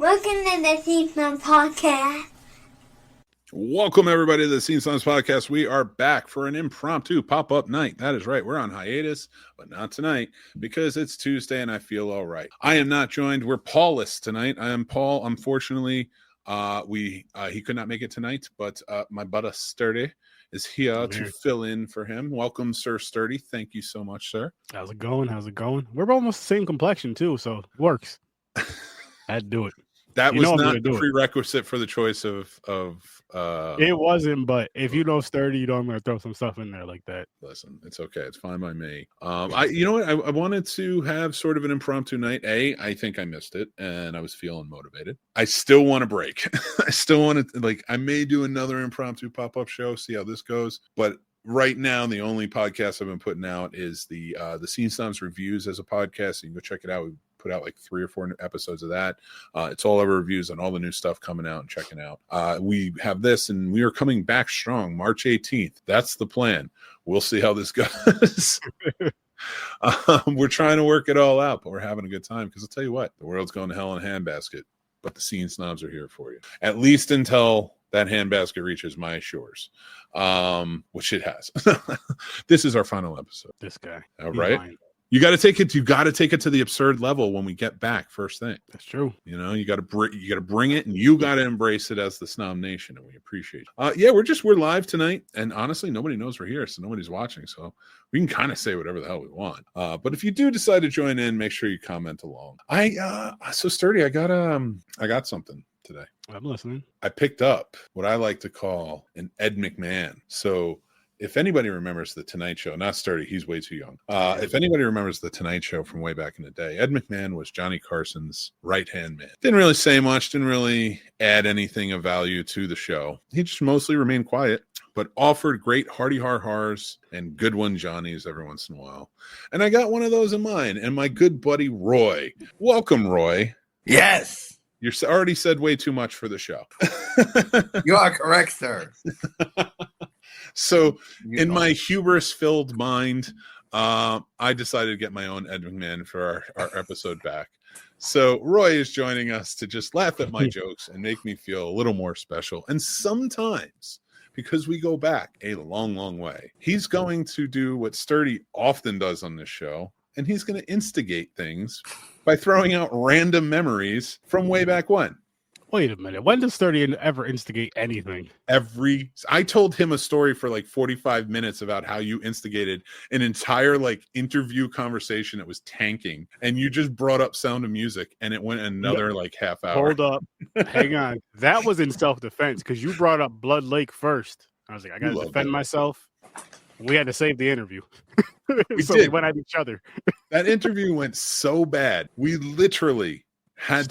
Welcome to the Snobs podcast. Welcome, everybody, to the Snobs podcast. We are back for an impromptu pop-up night. That is right. We're on hiatus, but not tonight because it's Tuesday and I feel all right. I am not joined. We're Paulless tonight. I am Paul. Unfortunately, he could not make it tonight, but my buddy Sturdy is here to fill in for him. Welcome, Sir Sturdy. Thank you so much, sir. How's it going? We're almost the same complexion, too, so it works. I had to do it. That was not a prerequisite for the choice of it wasn't, but if you know Sturdy, you know I'm going to throw some stuff in there like that. Listen, it's okay. It's fine by me. You know what? I wanted to have sort of an impromptu night. I think I missed it, and I was feeling motivated. I still want to break. I still want to, I may do another impromptu pop-up show, see how this goes, but right now, the only podcast I've been putting out is the Snobs Reviews as a podcast. So you can go check it out. We put out 3 or 4 episodes of that. It's all our reviews on all the new stuff coming out and checking out. We have this, and we are coming back strong March 18th. That's the plan. We'll see how this goes. We're trying to work it all out, but we're having a good time because I'll tell you what, the world's going to hell in a handbasket, but the Scene Snobs are here for you. At least until that handbasket reaches my shores, which it has. This is our final episode. This guy. All right. You got to take it. You got to take it to the absurd level when we get back. First thing. That's true. You know, you got to bring it, and you got to embrace it as the Snob Nation, and we appreciate it. Yeah, we're live tonight, and honestly, nobody knows we're here, so nobody's watching, so we can kind of say whatever the hell we want. But if you do decide to join in, make sure you comment along. So Sturdy, I got something today. I'm listening. I picked up what I like to call an Ed McMahon. So if anybody remembers the Tonight Show, not Sturdy, he's way too young. If anybody remembers the Tonight Show from way back in the day, Ed McMahon was Johnny Carson's right-hand man. Didn't really say much, didn't really add anything of value to the show. He just mostly remained quiet, but offered great hearty har-hars and good one Johnnies every once in a while. And I got one of those in mind, and my good buddy Roy. Welcome, Roy. Yes. You already said way too much for the show. You are correct, sir. So in my hubris-filled mind, I decided to get my own Ed McMahon for our episode back. So Roy is joining us to just laugh at my jokes and make me feel a little more special. And sometimes, because we go back a long, long way, he's going to do what Sturdy often does on this show, and he's going to instigate things by throwing out random memories from way back when. Wait a minute. When does Sturdy ever instigate anything? I told him a story for 45 minutes about how you instigated an entire interview conversation that was tanking, and you just brought up Sound of Music, and it went another half hour. Hold up. Hang on. That was in self-defense because you brought up Blood Lake first. I was like, I got to defend myself. We had to save the interview. We went at each other. That interview went so bad. We literally had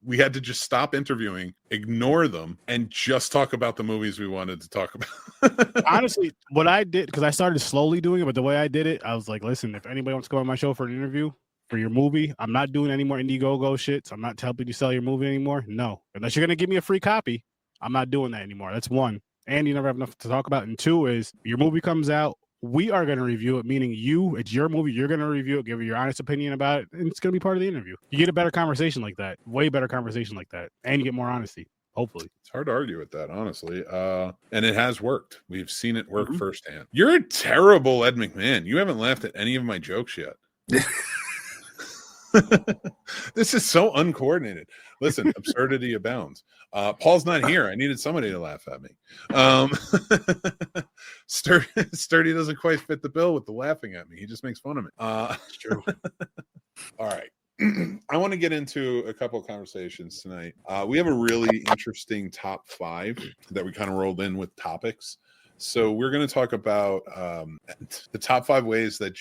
we had to just stop interviewing, ignore them, and just talk about the movies we wanted to talk about. Honestly, what I did, because I started slowly doing it, but the way I did it, I was like, listen, if anybody wants to go on my show for an interview for your movie, I'm not doing any more Indiegogo shit. So I'm not helping you sell your movie anymore. No. Unless you're going to give me a free copy, I'm not doing that anymore. That's one. And you never have enough to talk about. And two is your movie comes out. We are going to review it, meaning it's your movie. You're going to review it, give your honest opinion about it, and it's going to be part of the interview. You get a better conversation like that, way better conversation like that, and you get more honesty, hopefully. It's hard to argue with that, honestly. And it has worked. We've seen it work firsthand. You're a terrible Ed McMahon. You haven't laughed at any of my jokes yet. This is so uncoordinated. Listen, absurdity abounds. Paul's not here. I needed somebody to laugh at me. Sturdy doesn't quite fit the bill with the laughing at me. He just makes fun of me. It's true. All right. I want to get into a couple of conversations tonight. We have a really interesting top 5 that we kind of rolled in with topics. So we're going to talk about the top 5 ways that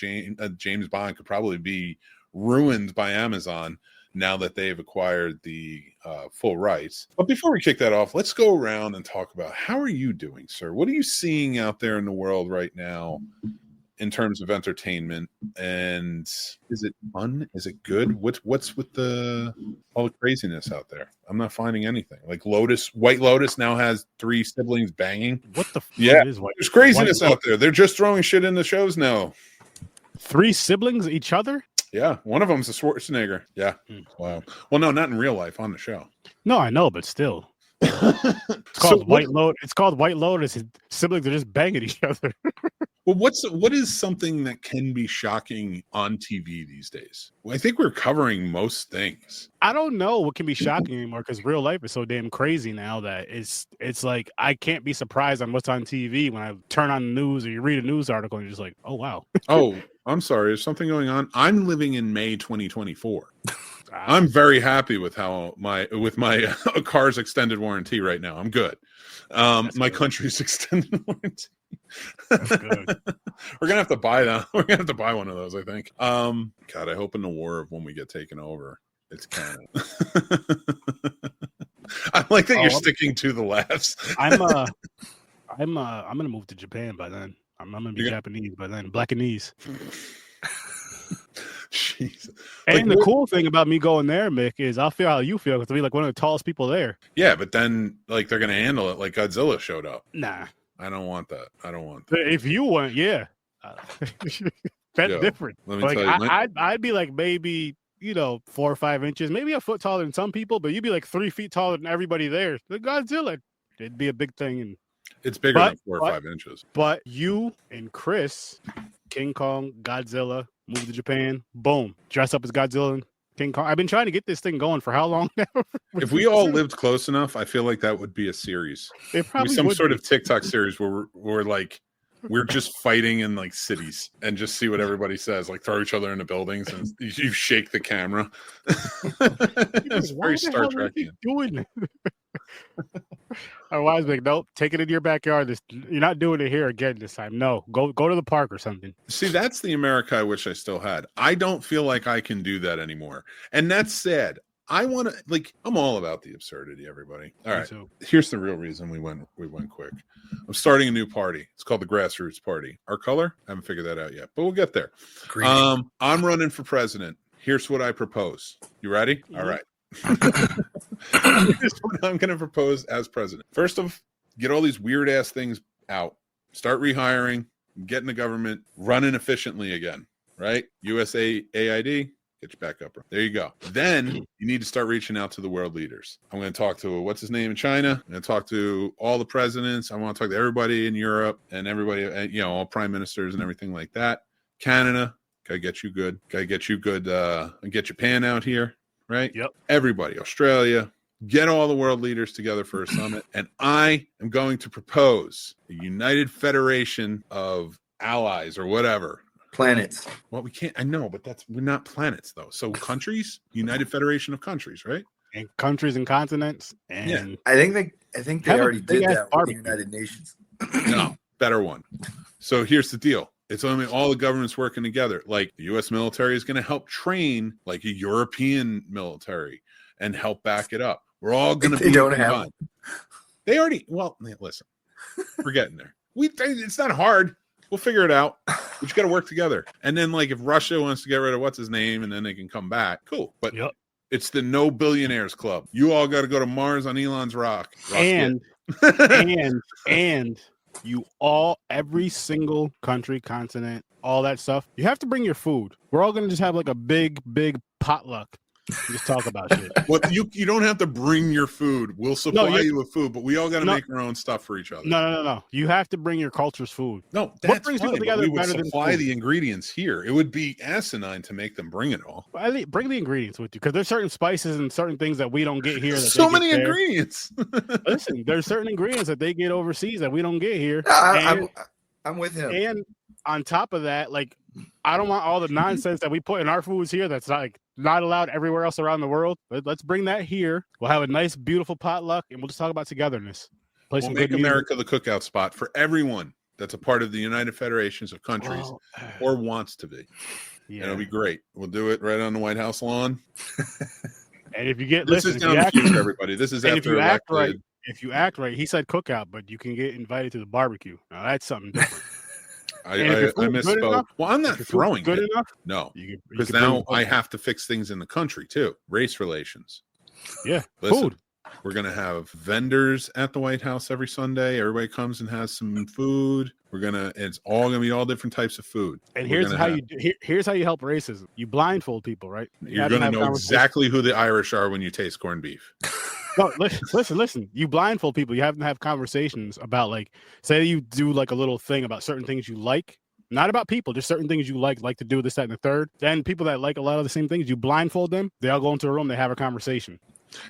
James Bond could probably be ruined by Amazon now that they've acquired the full rights. But before we kick that off, let's go around and talk about how are you doing, sir? What are you seeing out there in the world right now in terms of entertainment? And is it fun? Is it good? What's with all the craziness out there? I'm not finding anything. White Lotus now has 3 siblings banging. What the fuck is White? There's craziness out there. They're just throwing shit in the shows now. 3 siblings each other? Yeah, one of them's a Schwarzenegger. Yeah. Wow. Well, no, not in real life, on the show. No, I know, but still. It's So called White Lotus. It's called White Lotus. His siblings are just banging each other. Well, what is something that can be shocking on TV these days? Well, I think we're covering most things. I don't know what can be shocking anymore because real life is so damn crazy now that it's like I can't be surprised on what's on TV when I turn on the news or you read a news article and you're just like, oh wow. Oh, I'm sorry. There's something going on. I'm living in May 2024. I'm very happy with how my car's extended warranty right now. I'm good. My good. country's extended warranty. That's good. We're gonna have to buy that. We're gonna have to buy one of those, I think. God, I hope in the war of when we get taken over, it's Canada. I like that you're sticking to the laughs. I'm gonna move to Japan by then. I'm gonna be Japanese by then. Blackanese. Jeez. And the cool thing about me going there, Mick, is I'll feel how you feel because I'll be like one of the tallest people there. Yeah, but then like they're gonna handle it like Godzilla showed up. Nah. I don't want that. I don't want But that. if you want, yeah. That's different. Let me Like tell you, I'd be like maybe 4 or 5 inches, maybe a foot taller than some people, but you'd be like 3 feet taller than everybody there. The Godzilla, it'd be a big thing. And it's bigger than 4 or 5 inches. But you and Chris, King Kong, Godzilla, move to Japan, boom, dress up as Godzilla and King Kong. I've been trying to get this thing going for how long now? If we all lived close enough, I feel like that would be a series. It probably some would sort be. of TikTok series where we're just fighting in like cities and just see what everybody says, like throw each other into buildings and you shake the camera. It's very Star Trek. Doing Our wives like, nope, take it into your backyard. You're not doing it here again this time. No, go to the park or something. See, that's the America I wish I still had. I don't feel like I can do that anymore. And that's sad. I want to, I'm all about the absurdity, everybody. All right. Here's the real reason we went quick. I'm starting a new party. It's called the Grassroots Party. Our color? I haven't figured that out yet, but we'll get there. Green. I'm running for president. Here's what I propose. You ready? Mm-hmm. All right. Here's what I'm going to propose as president. First off, get all these weird ass things out. Start rehiring, getting the government running efficiently again, right? USAID, get you back up. There you go. Then you need to start reaching out to the world leaders. I'm going to talk to, what's his name in China? I'm going to talk to all the presidents. I want to talk to everybody in Europe and everybody, all prime ministers and everything like that. Canada, gotta get you good. Gotta get you good. And get Japan out here. Right? Yep. Everybody, Australia, get all the world leaders together for a summit. And I am going to propose a united federation of allies or whatever. Planets. Well, we can't, I know, but we're not planets though. So countries, united federation of countries, right? And countries and continents. And yeah. I think they already did that with the United Nations. No, better one. So here's the deal. It's only all the governments working together. Like the U.S. military is going to help train like a European military and help back it up. We're all going to be. They don't have. They already. Well, listen, we're getting there. It's not hard. We'll figure it out. We just got to work together. And then, like, if Russia wants to get rid of what's his name, and then they can come back, cool. But it's the No Billionaires Club. You all got to go to Mars on Elon's rock. And every single country, continent, all that stuff, you have to bring your food. We're all going to just have like a big potluck. Just talk about shit. Well, you don't have to bring your food. We'll supply you with food, but we all got to make our own stuff for each other. No. You have to bring your culture's food. No, what brings people together we would better supply than the ingredients here. It would be asinine to make them bring it all. Bring the ingredients with you because there's certain spices and certain things that we don't get here. That so many ingredients. Listen, there's certain ingredients that they get overseas that we don't get here. I'm with him. And on top of that, like, I don't want all the nonsense that we put in our foods here that's like not allowed everywhere else around the world. Let's bring that here. We'll have a nice, beautiful potluck, and we'll just talk about togetherness. We'll make America the cookout spot for everyone that's a part of the United Federations of Countries or wants to be. Yeah. And it'll be great. We'll do it right on the White House lawn. And if you get this is down the future, everybody. This is after elected. If you act right, he said cookout, but you can get invited to the barbecue. Now that's something different. I misspoke. Well, I'm not throwing it. Enough? No, because now I have to fix things in the country too. Race relations. Yeah, listen, food. We're gonna have vendors at the White House every Sunday. Everybody comes and has some food. It's all gonna be all different types of food. And here's how you help racism. You blindfold people, right? You're gonna know exactly who the Irish are when you taste corned beef. No, listen. You blindfold people. You have to have conversations about, like, say you do like a little thing about certain things you like, not about people, just certain things you like to do this, that, and the third. Then people that like a lot of the same things, you blindfold them. They all go into a room. They have a conversation.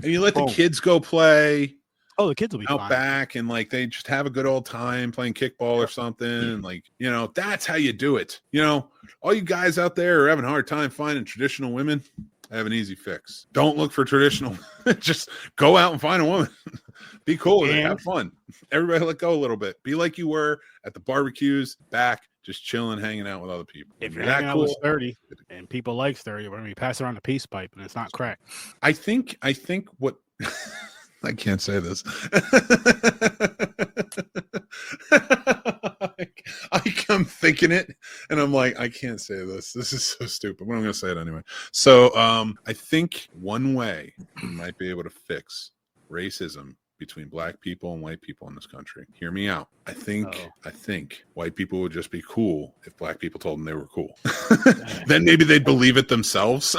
And you let the kids go play. Oh, the kids will be out fine. back, and like they just have a good old time playing kickball or something. And like, that's how you do it. All you guys out there are having a hard time finding traditional women. I have an easy fix. Don't look for traditional. Just go out and find a woman. Be cool with it. Have fun. Everybody let go a little bit. Be like you were at the barbecues back, just chilling, hanging out with other people. If you're hanging out with 30 and people like 30, we're going to be passing around the peace pipe and it's not crack. I think what I can't say this. I'm thinking it, and I'm like, I can't say this. This is so stupid, but I'm going to say it anyway. So I think one way we might be able to fix racism between black people and white people in this country. Hear me out. I think white people would just be cool if black people told them they were cool. Then maybe they'd believe it themselves.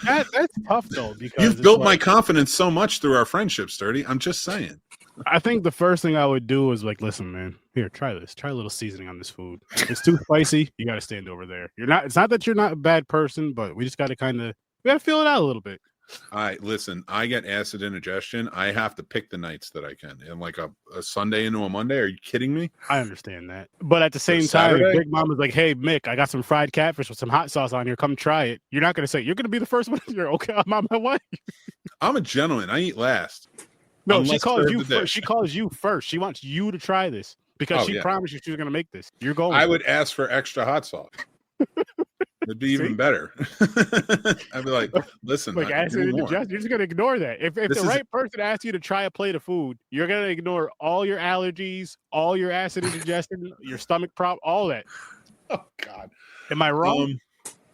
That's tough though, because you've built my confidence so much through our friendship, Sturdy. I'm just saying. I think the first thing I would do is like, listen, man, here, try this. Try a little seasoning on this food. If it's too spicy, you got to stand over there. It's not that you're not a bad person, but we just got to feel it out a little bit. All right, listen, I get acid indigestion. I have to pick the nights that I can. And like a Sunday into a Monday, are you kidding me? I understand that. But at the same time, if Big Mama's like, hey, Mick, I got some fried catfish with some hot sauce on here. Come try it. You're not going to say, you're going to be the first one. You're okay, I'm on my way. I'm a gentleman. I eat last. No, she calls you first. She calls you first. She wants you to try this because she promised you she was going to make this. You're going. I would ask for extra hot sauce. It'd be even better. I'd be like, listen, like you're just gonna ignore that. If the right person asks you to try a plate of food, you're gonna ignore all your allergies, all your acid indigestion, your stomach problem, all that. Oh God, am I wrong?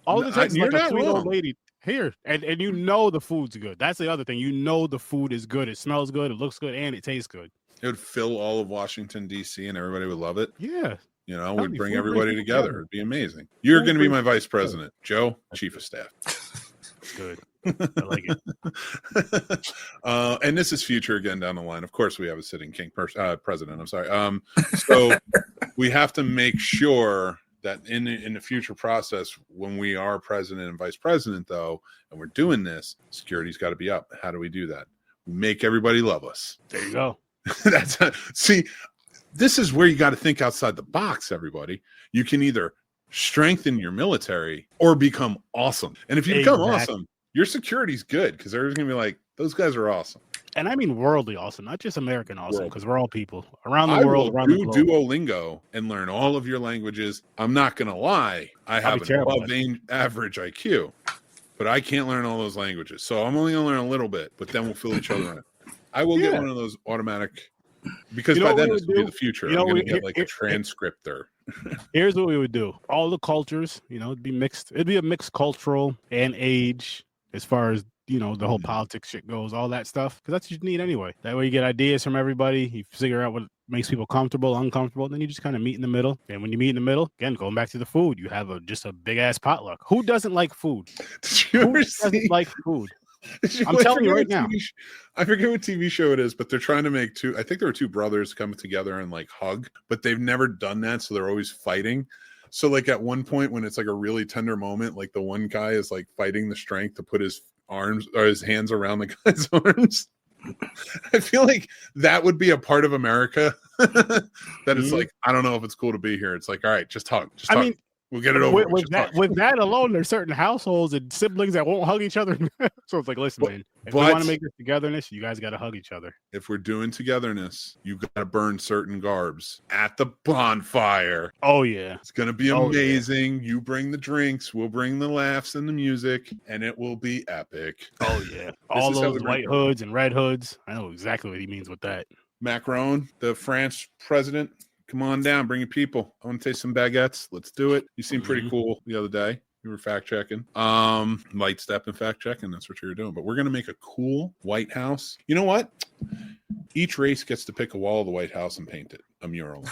All this is like a sweet old lady here, and you know the food's good. That's the other thing. You know the food is good. It smells good. It looks good, and it tastes good. It would fill all of Washington D.C. and everybody would love it. Yeah. We'd bring everybody together. It'd be amazing. You're going to be my vice president. Joe, chief of staff. Good. I like it. And this is future again down the line. Of course, we have a sitting president. I'm sorry. So we have to make sure that in the future process, when we are president and vice president, though, and we're doing this, security's got to be up. How do we do that? We make everybody love us. There you go. This is where you got to think outside the box, everybody. You can either strengthen your military or become awesome. And if you become awesome, your security's good because everyone's going to be like, those guys are awesome. And I mean worldly awesome, not just American awesome, because we're all people around the world. I will do Duolingo and learn all of your languages. I'm not going to lie. I have an above average IQ, but I can't learn all those languages. So I'm only going to learn a little bit, but then we'll fill each other in. I will get one of those automatic. Because by then this will be the future. I'm going to get like a transcriptor. Here's what we would do. All the cultures, it'd be mixed. It'd be a mixed cultural and age as far as, the whole politics shit goes, all that stuff. Because that's what you need anyway. That way you get ideas from everybody. You figure out what makes people comfortable, uncomfortable. Then you just kind of meet in the middle. And when you meet in the middle, again, going back to the food, you have just a big ass potluck. Who doesn't like food? Who doesn't like food? I'm telling you right now. I forget what TV show it is, but they're trying to make I think there were two brothers come together and like hug, but they've never done that, so they're always fighting. So like at one point when it's like a really tender moment, like the one guy is like fighting the strength to put his arms or his hands around the guy's arms. I feel like that would be a part of America that is like, I don't know if it's cool to be here. It's like, all right, just hug. I mean, we'll get it over with that alone. There's certain households and siblings that won't hug each other. So it's like, listen, man, if we want to make this togetherness, you guys got to hug each other. If we're doing togetherness, you got to burn certain garbs at the bonfire. Oh yeah, it's gonna be amazing. You bring the drinks, we'll bring the laughs and the music, and it will be epic. Oh yeah, all those white hoods and red hoods. I know exactly what he means with that. Macron, the French president. Come on down, bring your people. I want to taste some baguettes. Let's do it. You seemed pretty cool the other day. You were fact checking. Light step and fact checking. That's what you were doing. But we're going to make a cool White House. You know what? Each race gets to pick a wall of the White House and paint it. a mural.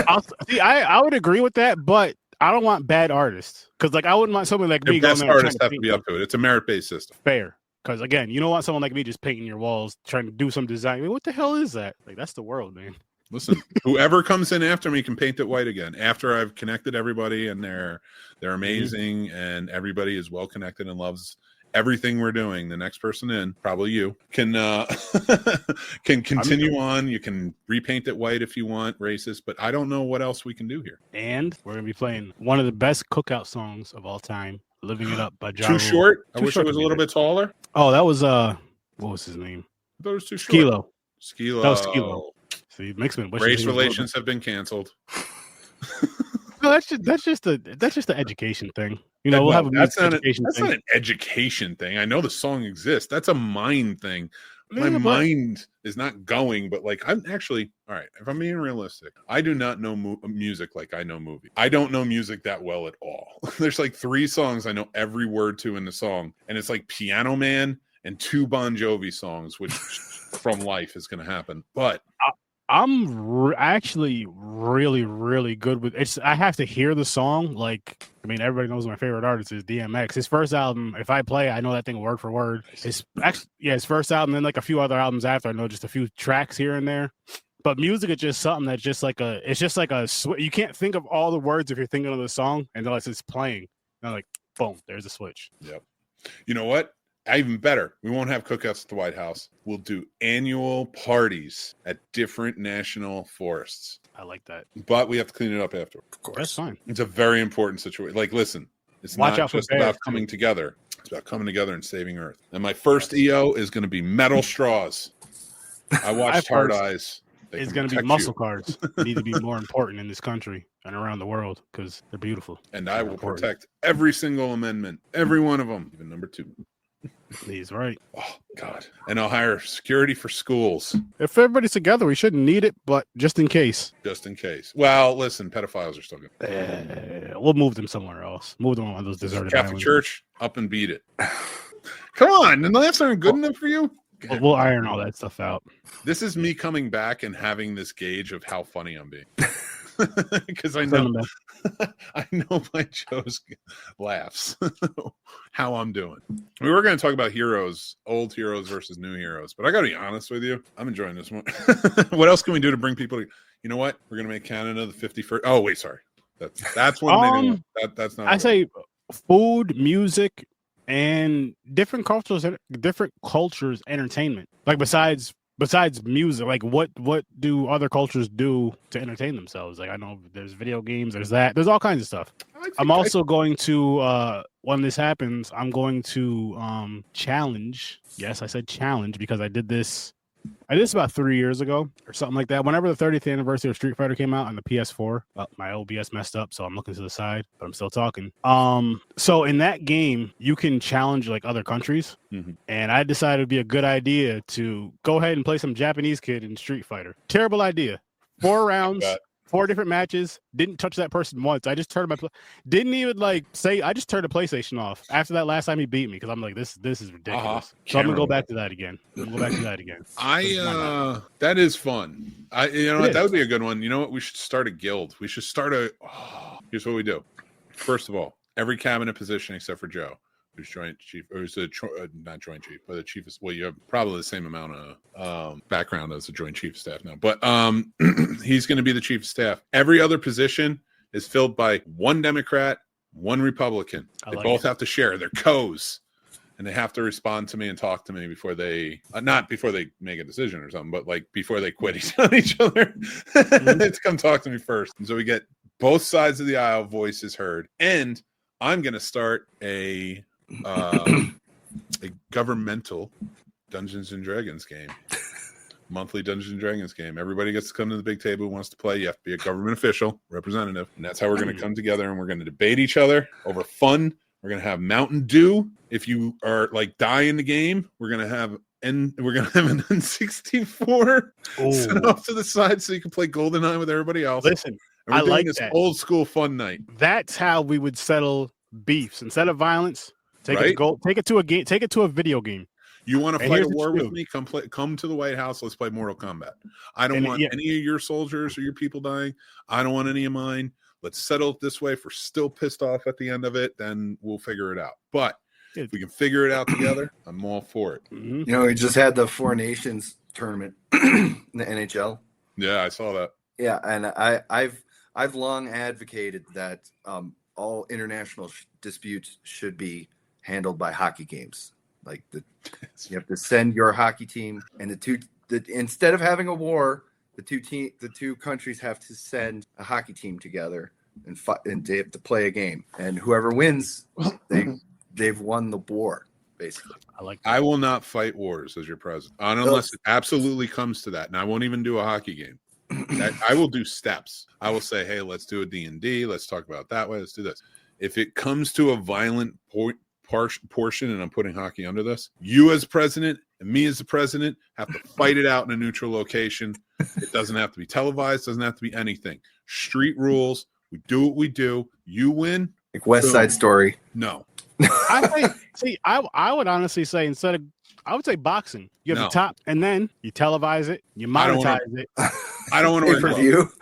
I would agree with that, but I don't want bad artists because, like, I wouldn't want someone like The me going best there and trying artists to have to be up to it. It's a merit-based system. fair. Because again, you don't want someone like me just painting your walls, trying to do some design. I mean, what the hell is that? Like, that's the world, man. Listen, whoever comes in after me can paint it white again. After I've connected everybody and they're amazing and everybody is well connected and loves everything we're doing, the next person in, probably you, can can continue on. You can repaint it white if you want, racist, but I don't know what else we can do here. And we're gonna be playing one of the best cookout songs of all time, "Living It Up" by Ja Too Rule. short? I Too wish short it was to a be little there. bit taller. Oh, that was what was his name? I thought it was too short. Skilo. Skilo. That was Skilo. See, Mixman. Race relations have been canceled. No, that's just an education thing. You know, we'll have a that's not education that's thing. not an education thing. I know the song exists. That's a mind thing. My Yeah, but- mind is not going, but like I'm actually all right. If I'm being realistic, I do not know music like I know movie. I don't know music that well at all. There's like 3 songs I know every word to in the song, and it's like Piano Man and 2 Bon Jovi songs, which from Life is going to happen. But I'm actually really, really good with it. I have to hear the song. Like, I mean, everybody knows my favorite artist is DMX. His first album, if I play, I know that thing word for word. His first album, then like a few other albums after. I know just a few tracks here and there. But music is just something that's just like you can't think of all the words if you're thinking of the song unless it's playing. And like, boom, there's a switch. Yep. You know what? Even better, we won't have cookouts at the White House. We'll do annual parties at different national forests. I like that. But we have to clean it up after. Of course. That's fine. It's a very important situation. Like, listen, it's Watch not out for just bears, about too. coming together. It's about coming together and saving Earth. And my first EO is going to be metal straws. I watched Hard Eyes. They It's can going to be protect muscle you. cards. Need to be more important in this country and around the world because they're beautiful. And I will Important. protect every single amendment, every one of them, even number 2. He's right. Oh, God. And I'll hire security for schools, If everybody's together, we shouldn't need it, but just in case. just in case. Well, listen, pedophiles are still good. We'll move them somewhere else. Move them on those deserted Catholic islands. Church, up and beat it. Come on, the laughs aren't good enough for you? We'll iron all that stuff out. This is me coming back and having this gauge of how funny I'm being. Because I Send know them back. I know my Joe's laughs, how I'm doing. We were going to talk about heroes, old heroes versus new heroes, but I got to be honest with you. I'm enjoying this one. What else can we do to bring people to, you know what? We're going to make Canada the 51st. Oh, wait, sorry. That's one. That's not. I say food, music, and different cultures entertainment. Like besides music, like what do other cultures do to entertain themselves? Like I know there's video games, there's all kinds of stuff. I'm also going to when this happens, I'm going to challenge. Yes, I said challenge because I did this about 3 years ago or something like that. Whenever the 30th anniversary of Street Fighter came out on the PS4, my OBS messed up, so I'm looking to the side, but I'm still talking. So in that game, you can challenge like other countries, and I decided it'd be a good idea to go ahead and play some Japanese kid in Street Fighter. Terrible idea. 4 rounds. 4 different matches. Didn't touch that person once. I just turned didn't even like say. I just turned the PlayStation off after that last time he beat me because I'm like, this is ridiculous. So I'm gonna go back to that again. That is fun. That would be a good one. You know what? We should start a guild. We should start here's what we do. First of all, every cabinet position except for Joe, who's joint chief, or who's not joint chief, but the chief is. Well, you have probably the same amount of background as the joint chief of staff now, but he's going to be the chief of staff. Every other position is filled by 1 Democrat, 1 Republican. They both have to share. They're co's, and they have to respond to me and talk to me before they, not before they make a decision or something, but like before they quit on each other. It's come talk to me first, and so we get both sides of the aisle voices heard, and I'm going to start a governmental Dungeons and Dragons game, monthly Dungeons and Dragons game. Everybody gets to come to the big table who wants to play. You have to be a government official representative, and that's how we're going to come together, and we're going to debate each other over fun. We're going to have Mountain Dew. If you are like die in the game, we're going to have an N64 set off to the side so you can play GoldenEye with everybody else. Listen, and we're I doing like this that. old school fun night. That's how we would settle beefs instead of violence. Take it to a game. Take it to a video game. You want to And fight here's a the war with truth. me? Come to the White House. Let's play Mortal Kombat. I don't want any of your soldiers or your people dying. I don't want any of mine. Let's settle it this way. If we're still pissed off at the end of it, then we'll figure it out. But if we can figure it out together, I'm all for it. Mm-hmm. You know, we just had the Four Nations tournament in the NHL. Yeah, I saw that. Yeah, and I've long advocated that all international disputes should be handled by hockey games. Like you have to send your hockey team, and instead of having a war, the two countries have to send a hockey team together and they have to play a game, and whoever wins, they've won the war. Basically, I will not fight wars as your president, unless it absolutely comes to that, and I won't even do a hockey game. I will do steps. I will say, hey, let's do a D&D. Let's talk about it that way. Let's do this. If it comes to a violent portion, and I'm putting hockey under this, you as president and me as the president have to fight it out in a neutral location. It doesn't have to be televised. Doesn't have to be anything. Street rules. We do what we do. You win. Like West Side Story. No. I would honestly say I would say boxing. You have the top, and then you televise it, you monetize it. I don't want to wear gloves.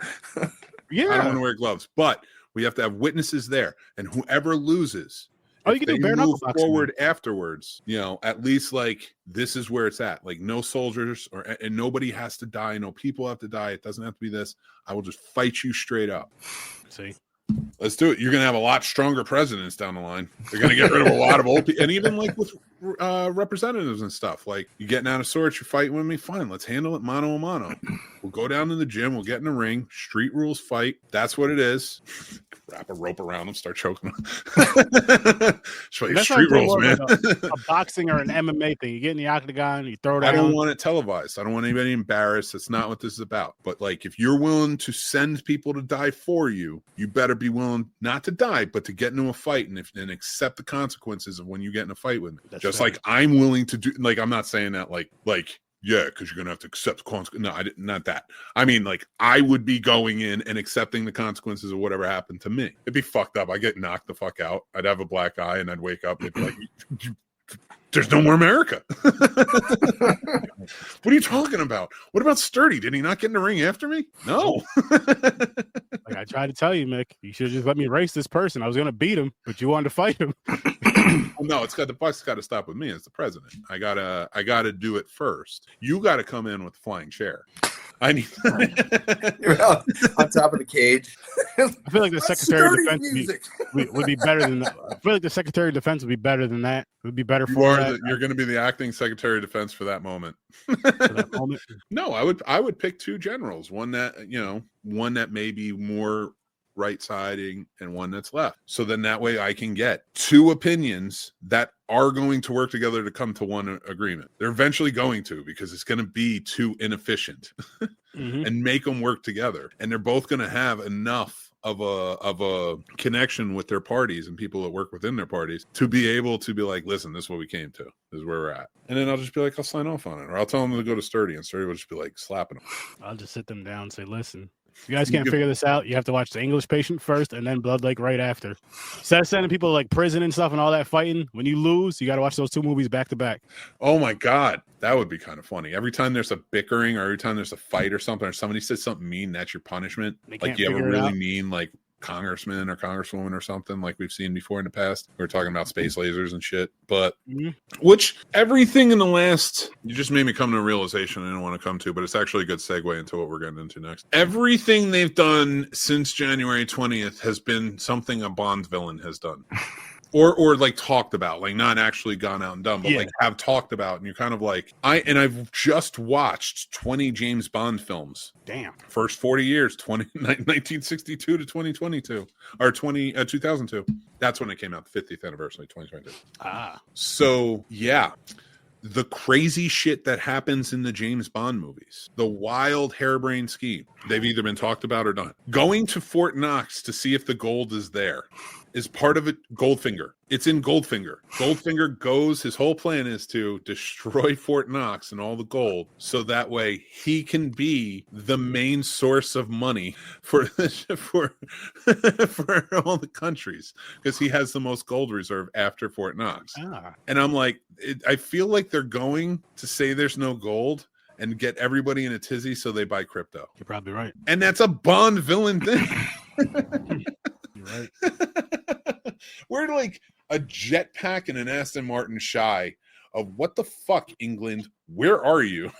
Yeah, I don't want to wear gloves, but we have to have witnesses there, and whoever loses, you can do bare knuckle boxing forward afterwards. You know, at least like this is where it's at. Like no soldiers and nobody has to die. No people have to die. It doesn't have to be this. I will just fight you straight up. See. Let's do it. You're going to have a lot stronger presidents down the line. They're going to get rid of a lot of old people. And even like with representatives and stuff, like you getting out of sorts, you're fighting with me. Fine. Let's handle it mano a mano. We'll go down to the gym. We'll get in the ring. Street rules fight. That's what it is. Wrap a rope around them. Start choking them. Street rules, man. A boxing or an MMA thing. You get in the octagon, you throw down. I don't want it televised. I don't want anybody embarrassed. That's not what this is about. But like, if you're willing to send people to die for you, you better be willing not to die, but to get into a fight and accept the consequences of when you get in a fight with me. That's just fair. like I'm willing to do. Like, I'm not saying that like yeah, because you're gonna have to accept the consequences. No, not that. I mean, like, I would be going in and accepting the consequences of whatever happened to me. It'd be fucked up. I get knocked the fuck out. I'd have a black eye, and I'd wake up. It'd be like, there's no more America. What are you talking about? What about Sturdy? Did he not get in the ring after me? No. Like I tried to tell you, Mick, you should have just let me race this person. I was gonna beat him, but you wanted to fight him. Well, no, the buck's got to stop with me as the president. I gotta do it first. You got to come in with the flying chair. I need on top of the cage. I feel like the Secretary of Defense would be better than that. I feel like the Secretary of Defense would be better than that. It would be better You're going to be the acting Secretary of Defense for that moment. No, I would pick two generals. One that may be more right-siding and one that's left. So then that way I can get two opinions that are going to work together to come to one agreement. They're eventually going to, because it's going to be too inefficient and make them work together. And they're both going to have enough of a connection with their parties and people that work within their parties to be able to be like, listen, this is what we came to. This is where we're at. And then I'll just be like, I'll sign off on it. Or I'll tell them to go to Sturdy, and Sturdy will just be like slapping them. I'll just sit them down and say, listen, if you guys can't figure this out, you have to watch The English Patient first and then Blood Lake right after. Instead of sending people to like prison and stuff and all that fighting, when you lose, you got to watch those two movies back to back. Oh my God. That would be kind of funny. Every time there's a bickering or every time there's a fight or something, or somebody says something mean, that's your punishment. Like you have a really mean, like, congressman or congresswoman or something like we've seen before in the past. We were talking about space lasers and shit, but which everything in the last, you just made me come to a realization I didn't want to come to, but it's actually a good segue into what we're getting into next. Everything they've done since January 20th has been something a Bond villain has done. Or like talked about, like not actually gone out and done, but like have talked about, and you're kind of like, I've just watched 20 James Bond films. Damn. First 40 years, 1962 to 2022, or 2002. That's when it came out, the 50th anniversary, 2022. So yeah. The crazy shit that happens in the James Bond movies, the wild harebrained scheme, they've either been talked about or done. Going to Fort Knox to see if the gold is there. is part of it. Goldfinger. It's in Goldfinger. Goldfinger goes, his whole plan is to destroy Fort Knox and all the gold, so that way he can be the main source of money for for all the countries, because he has the most gold reserve after Fort Knox. And I'm like, I feel like they're going to say there's no gold and get everybody in a tizzy so they buy crypto. You're probably right. And that's a Bond villain thing. You're right. We're like a jetpack and an Aston Martin shy of what the fuck, England? Where are you?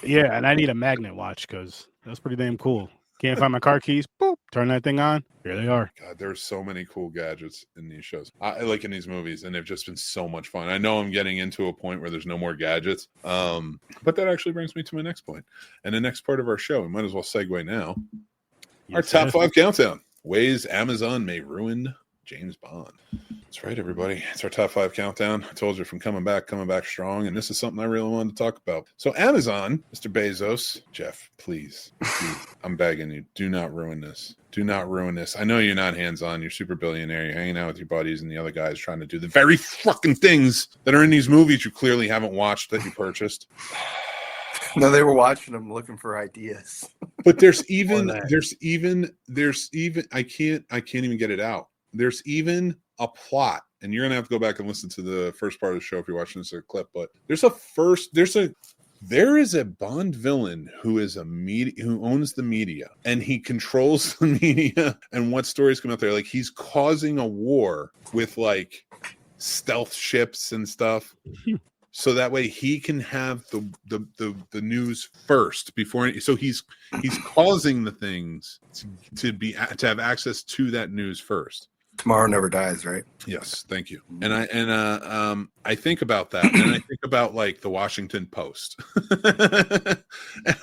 Yeah, and I need a magnet watch because that's pretty damn cool. Can't find my car keys. Boop. Turn that thing on. Here they are. God, there's so many cool gadgets in these shows. I like in these movies, and they've just been so much fun. I know I'm getting into a point where there's no more gadgets. But that actually brings me to my next point. And the next part of our show, we might as well segue now. Our top 5 countdown. Ways Amazon may ruin James Bond. That's right, everybody. It's our top 5 countdown. I told you from coming back strong, and this is something I really wanted to talk about. So Amazon, Mr. Bezos, Jeff, please, I'm begging you, do not ruin this. Do not ruin this. I know you're not hands-on. You're super billionaire. You're hanging out with your buddies and the other guys trying to do the very fucking things that are in these movies you clearly haven't watched that you purchased. No, they were watching them looking for ideas. But there's even I can't even get it out. There's even a plot, and you're gonna have to go back and listen to the first part of the show if you're watching this clip. But there is a Bond villain who is who owns the media, and he controls the media and what stories come out there. Like, he's causing a war with like stealth ships and stuff. So that way he can have the news first before. So he's causing the things to have access to that news first. Tomorrow Never Dies, right? Yes, thank you. And I think about that, and I think about like the Washington Post, and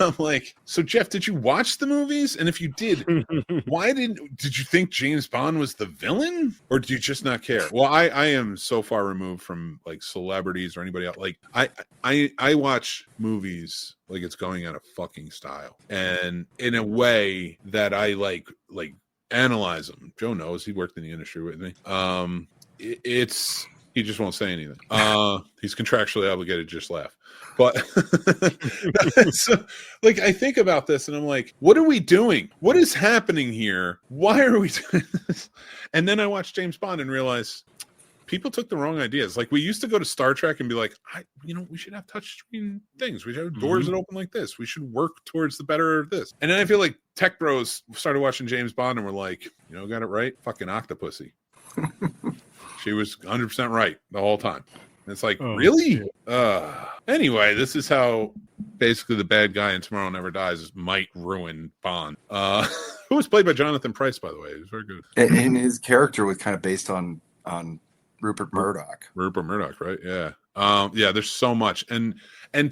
I'm like, so Jeff, did you watch the movies? And if you did, why did you think James Bond was the villain, or do you just not care? Well, I am so far removed from like celebrities or anybody else. Like I watch movies like it's going out of fucking style, and in a way that I like analyze them. Joe knows, he worked in the industry with me. He just won't say anything. He's contractually obligated to just laugh. But so, like, I think about this and I'm like, what are we doing? What is happening here? Why are we doing this? And then I watch James Bond and realize people took the wrong ideas. Like, we used to go to Star Trek and be like, we should have touchscreen things. We should have doors that open like this. We should work towards the better of this. And then I feel like tech bros started watching James Bond and were like, got it right? Fucking Octopussy. She was 100% right the whole time. And it's like, really? Anyway, this is how basically the bad guy in Tomorrow Never Dies might ruin Bond. Who was played by Jonathan Pryce, by the way. He was very good. And his character was kind of based on Rupert Murdoch. Rupert Murdoch, right? Yeah. Yeah, there's so much. And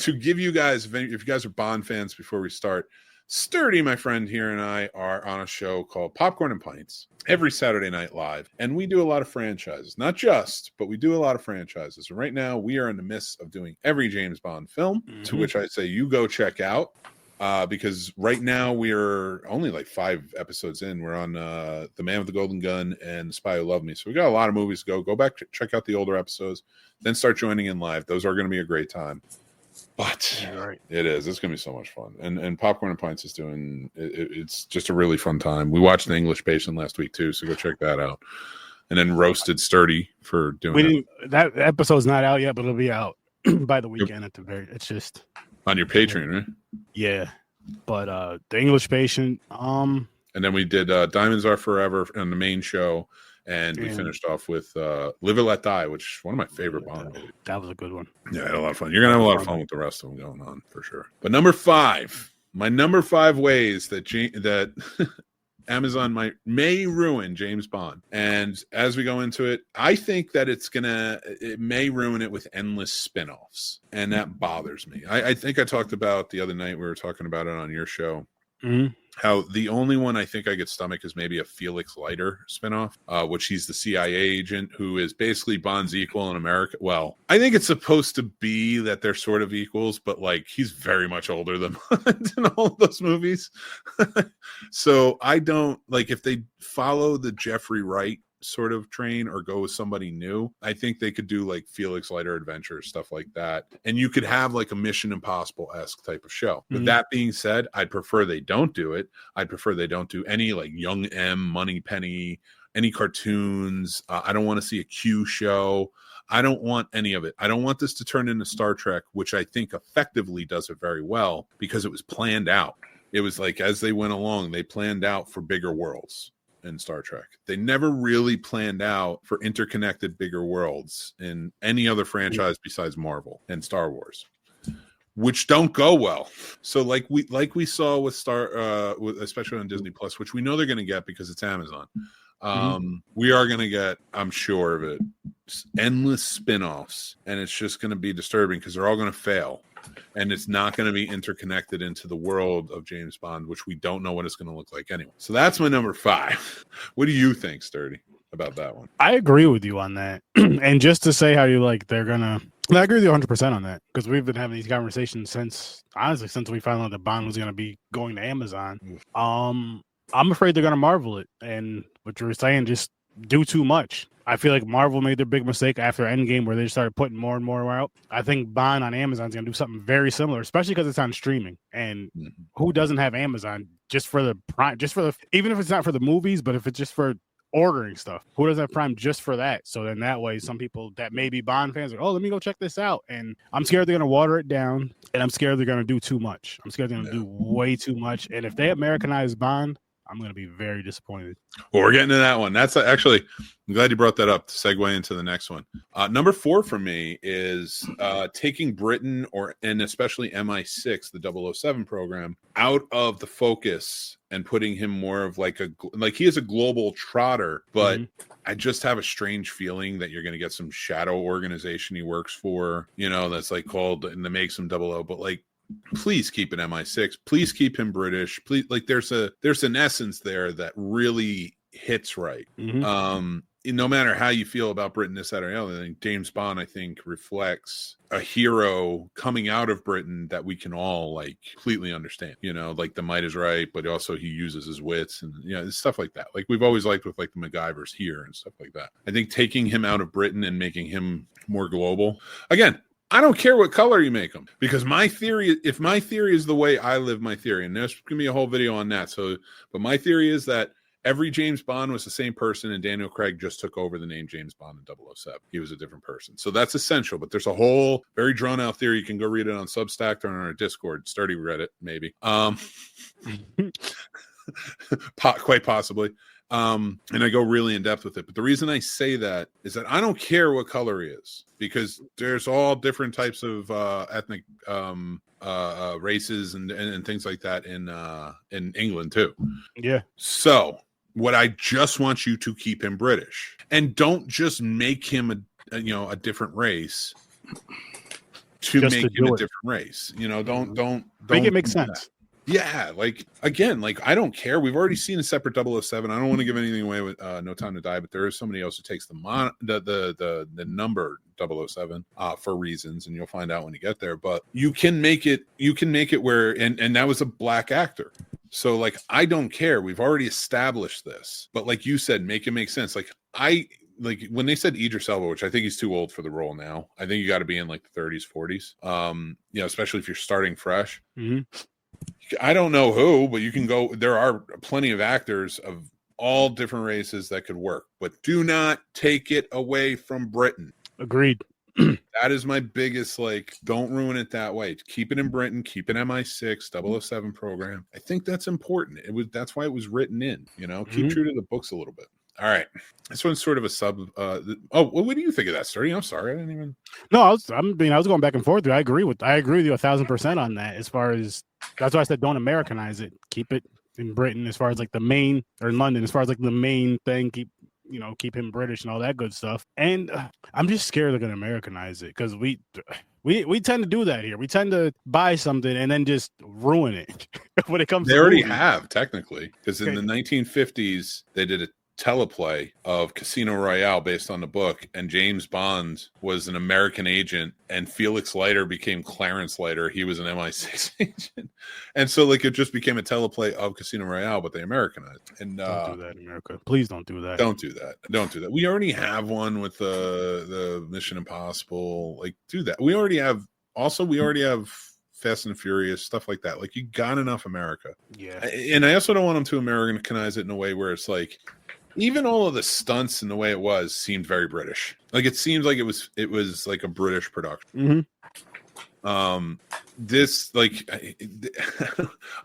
to give you guys, if you guys are Bond fans, before we start, Sturdy, my friend here, and I are on a show called Popcorn and Pints every Saturday night live. And we do a lot of franchises. Not just, but we do a lot of franchises. And right now we are in the midst of doing every James Bond film, to which I say you go check out. Because right now we're only like 5 episodes in. We're on The Man with the Golden Gun and The Spy Who Loved Me. So we got a lot of movies to go. Go back, check out the older episodes, then start joining in live. Those are going to be a great time. But it is. It's going to be so much fun. And Popcorn and Pints is doing it's just a really fun time. We watched The English Patient last week too, so go check that out. And then roasted Sturdy for doing that episode's not out yet, but it'll be out by the weekend at the very. It's just on your Patreon, right? Yeah, but The English Patient. And then we did Diamonds Are Forever on the main show, and we finished off with Live or Let Die, which is one of my favorite Bond movies. That was a good one. Yeah, I had a lot of fun. You're gonna have a lot of fun with the rest of them going on for sure. But number 5, my number 5 ways that Amazon may ruin James Bond. And as we go into it, I think that it may ruin it with endless spin-offs. And that bothers me. I think I talked about the other night, we were talking about it on your show, how the only one I think I could stomach is maybe a Felix Leiter spinoff, which he's the CIA agent who is basically Bond's equal in America. Well, I think it's supposed to be that they're sort of equals, but like he's very much older than Bond in all of those movies. So I don't like if they follow the Jeffrey Wright sort of train or go with somebody new, I think they could do like Felix Leiter Adventure, stuff like that. And you could have like a Mission Impossible-esque type of show. With that being said, I'd prefer they don't do it. I'd prefer they don't do any like Young M, Moneypenny, any cartoons. I don't want to see a Q show. I don't want any of it. I don't want this to turn into Star Trek, which I think effectively does it very well because it was planned out. It was like as they went along, they planned out for bigger worlds in Star Trek. They never really planned out for interconnected bigger worlds in any other franchise besides Marvel and Star Wars, which don't go well. So like we saw with especially on Disney Plus, which we know they're going to get because it's Amazon. We are going to get, I'm sure of it, endless spin-offs, and it's just going to be disturbing because they're all going to fail, and it's not going to be interconnected into the world of James Bond, which we don't know what it's going to look like anyway. So that's my number 5. What do you think, Sturdy, about that one? I agree with you on that. And just to say how you like they're gonna, I agree with you 100% on that because we've been having these conversations since we found out that Bond was going to be going to Amazon. I'm afraid they're going to Marvel it, and what you were saying, just do too much. I feel like Marvel made their big mistake after Endgame where they started putting more and more out. I think Bond on Amazon is going to do something very similar, especially because it's on streaming. And who doesn't have Amazon just for the Prime, even if it's not for the movies, but if it's just for ordering stuff, who doesn't have Prime just for that? So then that way, some people that may be Bond fans are, let me go check this out. And I'm scared they're going to water it down, and I'm scared they're going to do too much. I'm scared they're going to do way too much. And if they Americanize Bond, I'm going to be very disappointed. Well, we're getting to that one. That's actually, I'm glad you brought that up to segue into the next one. Number 4 for me is taking Britain and especially MI6, the 007 program, out of the focus and putting him more of like he is a global trotter, but I just have a strange feeling that you're going to get some shadow organization he works for, that's like called, and that makes him 00, but like, please keep it MI6. Please keep him British. Please, like there's an essence there that really hits right. No matter how you feel about Britain, this, that, or the other, I think James Bond, I think, reflects a hero coming out of Britain that we can all like completely understand. Like the might is right, but also he uses his wits and stuff like that. Like we've always liked with like the MacGyvers here and stuff like that. I think taking him out of Britain and making him more global. Again, I don't care what color you make them, because if my theory is the way I live my theory, and there's going to be a whole video on that. But my theory is that every James Bond was the same person, and Daniel Craig just took over the name James Bond in 007. He was a different person. So that's essential, but there's a whole very drawn out theory. You can go read it on Substack or on our Discord. Sturdy read it, maybe. Quite possibly. And I go really in depth with it. But the reason I say that is that I don't care what color he is, because there's all different types of ethnic races and things like that in England too. Yeah. So what I just want you to keep him British, and don't just make him a different race to make him a different race. Don't make it make sense. Yeah, like again, like I don't care. We've already seen a separate 007. I don't want to give anything away with No Time to Die, but there is somebody else who takes the number 007 for reasons, and you'll find out when you get there. But you can make it where and that was a black actor. So like I don't care. We've already established this. But like you said, make it make sense. Like when they said Idris Elba, which I think he's too old for the role now. I think you got to be in like the 30s, 40s. Especially if you're starting fresh. Mm-hmm. I don't know who, but you can go. There are plenty of actors of all different races that could work, but do not take it away from Britain. Agreed. That is my biggest, don't ruin it that way. Keep it in Britain, keep an MI6 007 program. I think that's important. That's why it was written in, keep true to the books a little bit. All right. This one's sort of a sub. What do you think of that, Sturdy? I'm sorry. I didn't even. No, I was going back and forth. I agree with you 1,000% on that. As far as, that's why I said don't Americanize it. Keep it in Britain as far as like the main, or in London as far as like the main thing. Keep him British and all that good stuff. And I'm just scared they're going to Americanize it, because we tend to do that here. We tend to buy something and then just ruin it when it comes. They already have, technically, because in the 1950s they did it. teleplay of Casino Royale based on the book, and James Bond was an American agent, and Felix Leiter became Clarence Leiter. He was an MI6 agent, and so like it just became a teleplay of Casino Royale, but they Americanized. And Don't do that, America. Please don't do that. Don't do that. Don't do that. We already have one with the Mission Impossible. Like, do that. We already have. Also, we already have Fast and Furious, stuff like that. Like, you got enough America. Yeah. And I also don't want them to Americanize it in a way where it's like, even all of the stunts and the way it was seemed very British. Like, it seems like it was like a British production. This, like,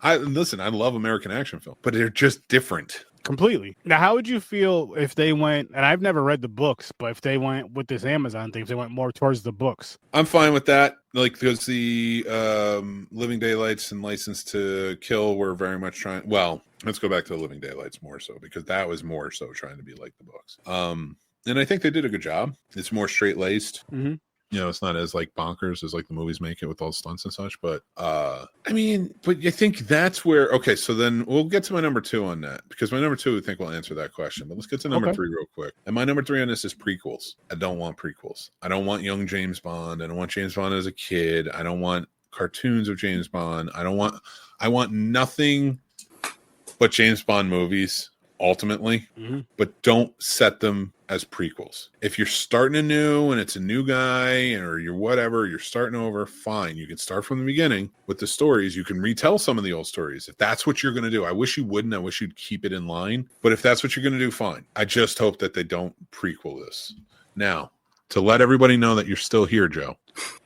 I listen, I love American action film, but they're just different. Completely. Now, how would you feel if they went, and I've never read the books, but if they went with this Amazon thing, if they went more towards the books? I'm fine with that. Like, because the Living Daylights and License to Kill were very much trying. Well, let's go back to the Living Daylights more so, because that was more so trying to be like the books. And I think they did a good job. It's more straight laced. You know, it's not as like bonkers as like the movies make it with all the stunts and such. But I mean, but I think that's where, okay, so then we'll get to my number 2 on that, because my number 2 I think will answer that question. But let's get to number 3 real quick. And my number 3 on this is prequels. I don't want prequels. I don't want young James Bond. I don't want James Bond as a kid. I don't want cartoons of James Bond. I want nothing but James Bond movies ultimately, but don't set them as prequels. If you're starting anew and it's a new guy, or you're whatever, you're starting over, fine. You can start from the beginning with the stories. You can retell some of the old stories if that's what you're going to do. I wish you wouldn't. I wish you'd keep it in line. But if that's what you're going to do, fine. I just hope that they don't prequel this. Now, to let everybody know that you're still here, Joe,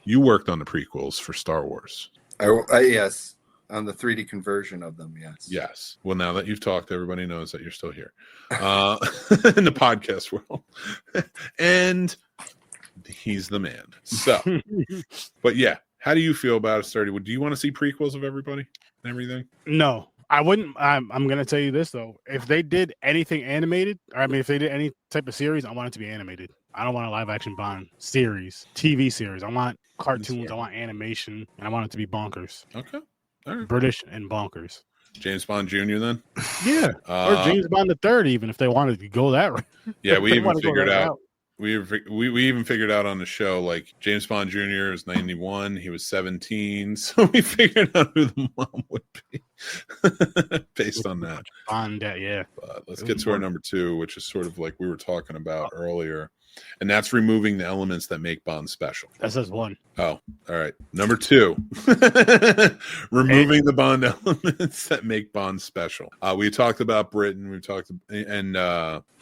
you worked on the prequels for Star Wars. Yes. On the 3D conversion of them, yes. Yes. Well, now that you've talked, everybody knows that you're still here in the podcast world. And he's the man. So, but yeah, how do you feel about it, Sturdy? Do you want to see prequels of everybody and everything? No, I wouldn't. I'm going to tell you this, though. If they did anything animated, or I mean, if they did any type of series, I want it to be animated. I don't want a live action Bond series, TV series. I want cartoons. I want animation, and I want it to be bonkers. Okay. All right. British and bonkers. James Bond Jr. then? Yeah. Or James Bond the Third, even if they wanted to go that way. Yeah, we even figured out. We even figured out on the show, like, James Bond Jr. is 91. He was 17. So we figured out who the mom would be based on that. Bond, yeah. But let's get to our number 2, which is sort of like we were talking about earlier. And that's removing the elements that make Bond special. That says 1. Oh, all right. Number 2, removing the Bond elements that make Bond special. We talked about Britain. We talked, and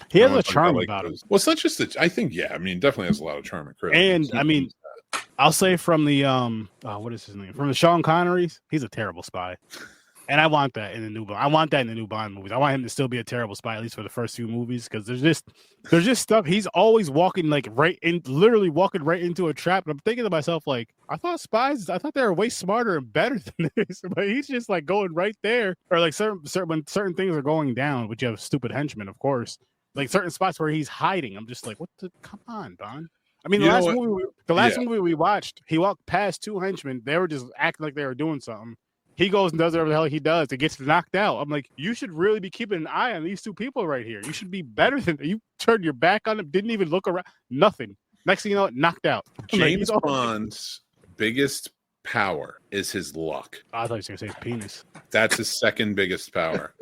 he has a charm about him. Well, it's not just that. I think, yeah. I mean, definitely has a lot of charm and charisma. And I mean, I'll say from the what is his name? From the Sean Connerys, he's a terrible spy. And I want that in the new Bond. I want that in the new Bond movies. I want him to still be a terrible spy, at least for the first few movies, because there's just stuff. He's always walking literally walking right into a trap. And I'm thinking to myself, like, I thought they were way smarter and better than this, but he's just like going right there. Or like when certain things are going down, which you have stupid henchmen, of course. Like certain spots where he's hiding. I'm just like, come on, Bond. I mean, the last movie we watched, he walked past 2 henchmen. They were just acting like they were doing something. He goes and does whatever the hell he does. It gets knocked out. I'm like, you should really be keeping an eye on these 2 people right here. You should be better than you. Turned your back on them. Didn't even look around. Nothing. Next thing you know, knocked out. James Bond's biggest power is his luck. I thought you were going to say penis. That's his second biggest power,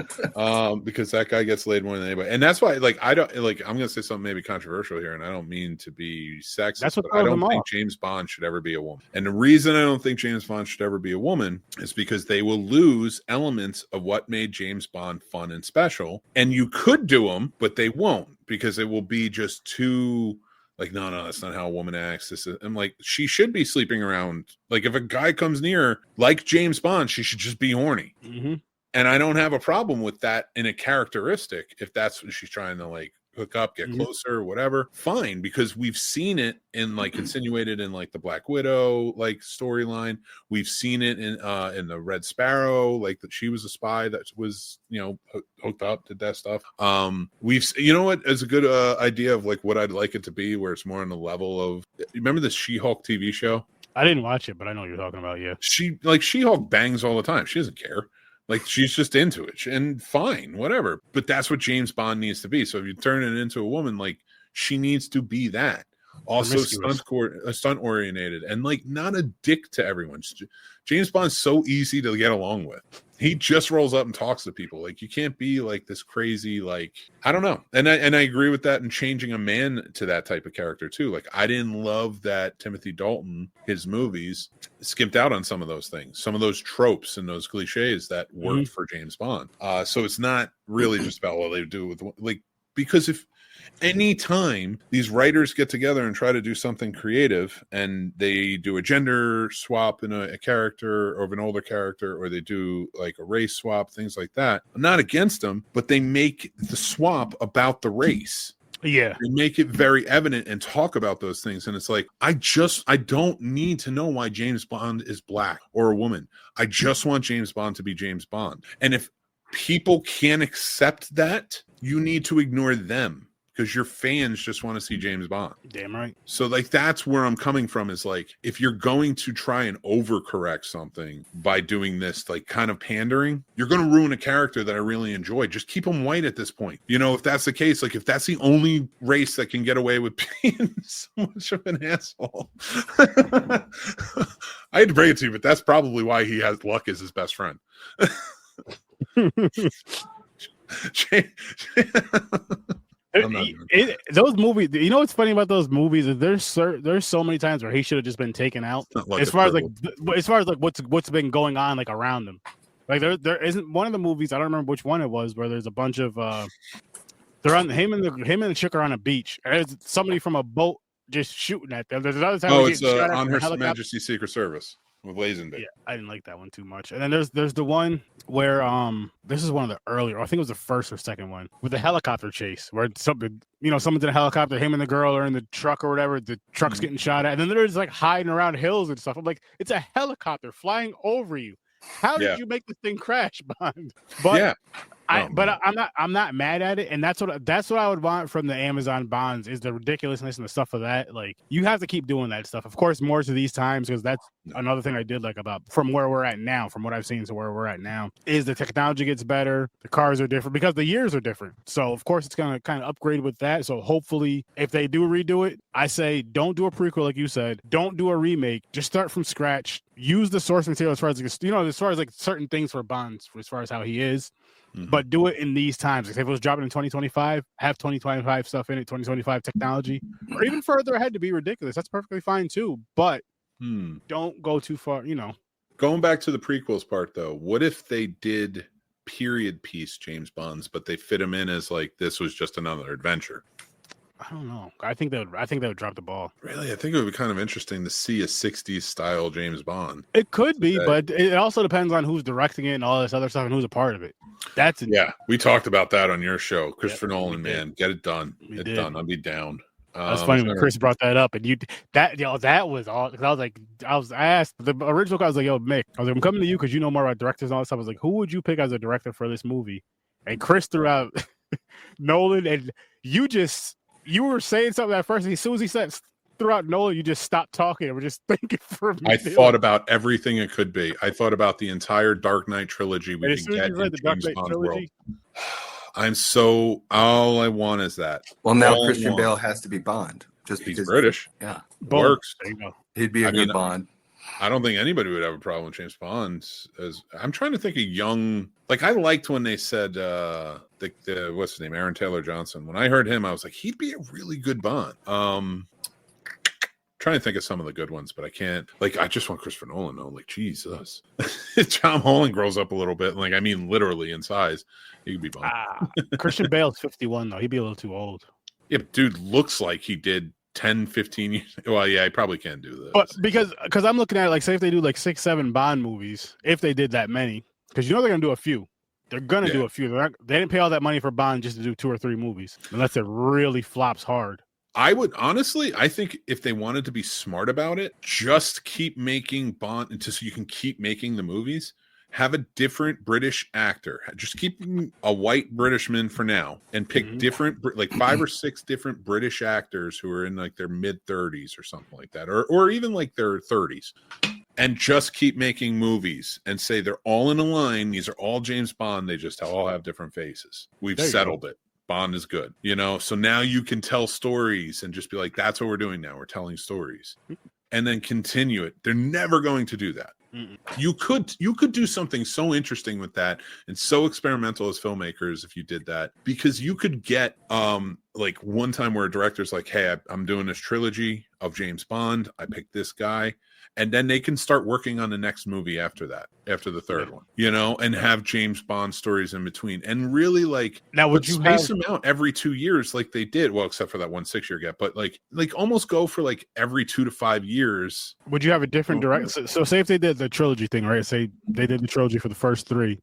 because that guy gets laid more than anybody, and that's why, like, I don't like. I'm going to say something maybe controversial here, and I don't mean to be sexist. That's what I don't think James Bond should ever be a woman. And the reason I don't think James Bond should ever be a woman is because they will lose elements of what made James Bond fun and special. And you could do them, but they won't, because it will be just too. Like, no, that's not how a woman acts. I'm like, she should be sleeping around. Like, if a guy comes near, like James Bond, she should just be horny. And I don't have a problem with that in a characteristic. If that's what she's trying to, like, hook up, get closer, or whatever, fine. Because we've seen it in, like, insinuated in, like, the Black Widow, like, storyline. We've seen it in the Red Sparrow, like, that she was a spy that was, you know, hooked up, did that stuff. You know what is a good idea of, like, what I'd like it to be, where it's more on the level of, you remember the She-Hulk TV show? I didn't watch it, but I know what you're talking about. Yeah, She-Hulk bangs all the time. She doesn't care. Like she's just into it, and fine, whatever. But that's what James Bond needs to be. So if you turn it into a woman, like she needs to be that. Also stunt oriented and like not a dick to everyone. James Bond's so easy to get along with. He just rolls up and talks to people. Like you can't be like this crazy, like I don't know. And I agree with that, and changing a man to that type of character too. Like I didn't love that Timothy Dalton, his movies skipped out on some of those things, some of those tropes and those cliches that worked for James Bond. So it's not really just about what they do with like, because if anytime these writers get together and try to do something creative and they do a gender swap in a character of an older character, or they do like a race swap, things like that, I'm not against them, but they make the swap about the race. Yeah. They make it very evident and talk about those things. And it's like, I don't need to know why James Bond is black or a woman. I just want James Bond to be James Bond. And if people can't accept that, you need to ignore them, because your fans just want to see James Bond. Damn right. So like that's where I'm coming from, is like if you're going to try and overcorrect something by doing this like kind of pandering, you're going to ruin a character that I really enjoy. Just keep him white at this point. You know, if that's the case, like if that's the only race that can get away with being so much of an asshole. I hate to break it to you, but that's probably why he has Luck as his best friend. Those movies, you know what's funny about those movies is there's so many times where he should have just been taken out. Like as far as like what's been going on like around him. Like there isn't one of the movies, I don't remember which one it was, where there's a bunch of they're on him and the chick are on a beach, and there's somebody from a boat just shooting at them. There's another time it's on Her Majesty's Secret Service with Lazenby. Yeah, I didn't like that one too much. And then there's the one where this is one of the earlier, I think it was the first or second one, with the helicopter chase where someone's in a helicopter, him and the girl are in the truck or whatever, the truck's getting shot at, and then they're just like hiding around hills and stuff. I'm like, it's a helicopter flying over you. How did you make this thing crash, Bond? But yeah. I'm not mad at it, and that's what I would want from the Amazon Bonds is the ridiculousness and the stuff of that. Like you have to keep doing that stuff, of course, more to these times, because that's another thing I did like about from where we're at now, from what I've seen to where we're at now, is the technology gets better, the cars are different because the years are different. So of course it's gonna kind of upgrade with that. So hopefully, if they do redo it, I say don't do a prequel like you said, don't do a remake, just start from scratch. Use the source material as far as as far as like certain things for Bonds, as far as how he is. But do it in these times. Like if it was dropping in 2025, have 2025 stuff in it, 2025 technology, or even further ahead to be ridiculous. That's perfectly fine too. But don't go too far, Going back to the prequels part though, what if they did period piece James Bonds, but they fit him in as like this was just another adventure? I don't know. I think they would drop the ball. Really? I think it would be kind of interesting to see a 60s style James Bond. It could be, but it also depends on who's directing it and all this other stuff and who's a part of it. We talked about that on your show. Christopher Nolan, man, get it done. Done. I'll be down. That's funny when Chris brought that up, and that was all. Because I asked the original guy, I was like, "Yo, Mick," I was like, "I'm coming to you because you know more about directors and all that stuff." I was like, "Who would you pick as a director for this movie?" And Chris threw out Nolan, and you were saying something at first, and as soon as he said throughout Nolan, you just stopped talking and we're just thinking for a minute. I thought about everything it could be. I thought about the entire Dark Knight trilogy we could get in the James Bond world. All I want is that. Well, now Christian Bale has to be Bond just because he's British. Yeah. Works. There you go. He'd be a good Bond. I don't think anybody would have a problem with James Bond. I'm trying to think of young. Like I liked when they said the what's his name, Aaron Taylor Johnson. When I heard him, I was like, he'd be a really good Bond. Trying to think of some of the good ones, but I can't. Like I just want Christopher Nolan. No, like Jesus. Tom Holland grows up a little bit. Like I mean, literally in size, he could be Bond. Christian Bale's 51 though. He'd be a little too old. Yeah, but dude looks like he did 10, 15 years. Well, yeah, I probably can't do this. But because I'm looking at it, like, say if they do like 6, 7 Bond movies, if they did that many, because they're gonna do a few. They're gonna do a few. They didn't pay all that money for Bond just to do 2 or 3 movies, unless it really flops hard. I would honestly, I think if they wanted to be smart about it, just keep making Bond until so you can keep making the movies. Have a different British actor. Just keep a white Britishman for now, and pick different, like 5 or 6 different British actors who are in like their mid 30s or something like that, or even like their 30s. and just keep making movies and say they're all in a line. These are all James Bond. They just all have different faces. We've settled it. Bond is good, you know? So now you can tell stories and just be like, that's what we're doing now. We're telling stories and then continue it. They're never going to do that. You could do something so interesting with that and so experimental as filmmakers if you did that, because you could get like one time where a director's like, hey, I'm doing this trilogy of James Bond. I picked this guy. And then they can start working on the next movie after that, after the third one, you know, and have James Bond stories in between. And really, like, now would you space them out every 2 years like they did? Well, except for that 1 6 year gap, but like almost go for like every 2 to 5 years. Would you have a different director? So say if they did the trilogy thing, right? Say they did the trilogy for the first 3.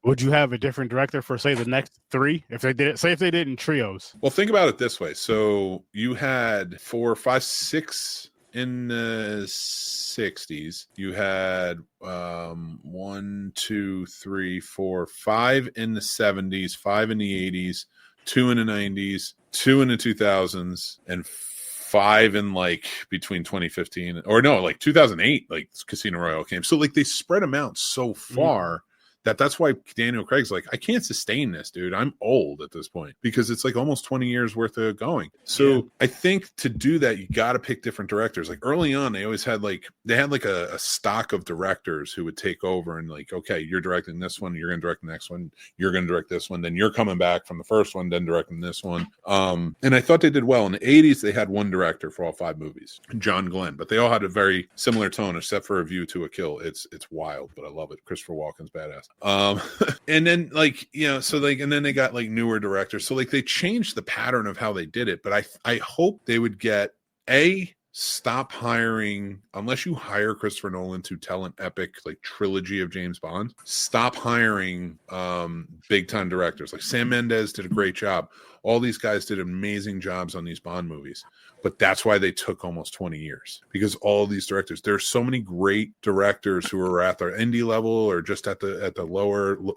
Would you have a different director for, say, the next 3? If they did it, say if they did in trios. Well, think about it this way. So you had 4, 5, 6 in the 60s. You had 1, 2, 3, 4, 5 in the 70s, 5 in the 80s, 2 in the 90s, 2 in the 2000s, and 5 in like between 2015 or no, like 2008, like Casino Royale came. So like they spread them out so far. That's why Daniel Craig's like, I can't sustain this, dude. I'm old at this point, because it's like almost 20 years worth of going. So I think to do that, you got to pick different directors. Like early on, they always had like, a stock of directors who would take over and like, okay, you're directing this one, you're going to direct the next one, you're going to direct this one, then you're coming back from the first one, then directing this one. And I thought they did well. In the 80s, they had one director for all 5 movies, John Glenn, but they all had a very similar tone, except for A View to a Kill. It's wild, but I love it. Christopher Walken's badass. And then like, you know, so like, and then they got like newer directors. So like they changed the pattern of how they did it, but I hope they would get stop hiring, unless you hire Christopher Nolan to tell an epic like trilogy of James Bond, stop hiring big time directors. Like Sam Mendes did a great job. All these guys did amazing jobs on these Bond movies, but that's why they took almost 20 years, because all of these directors, there's so many great directors who are at their indie level or just at the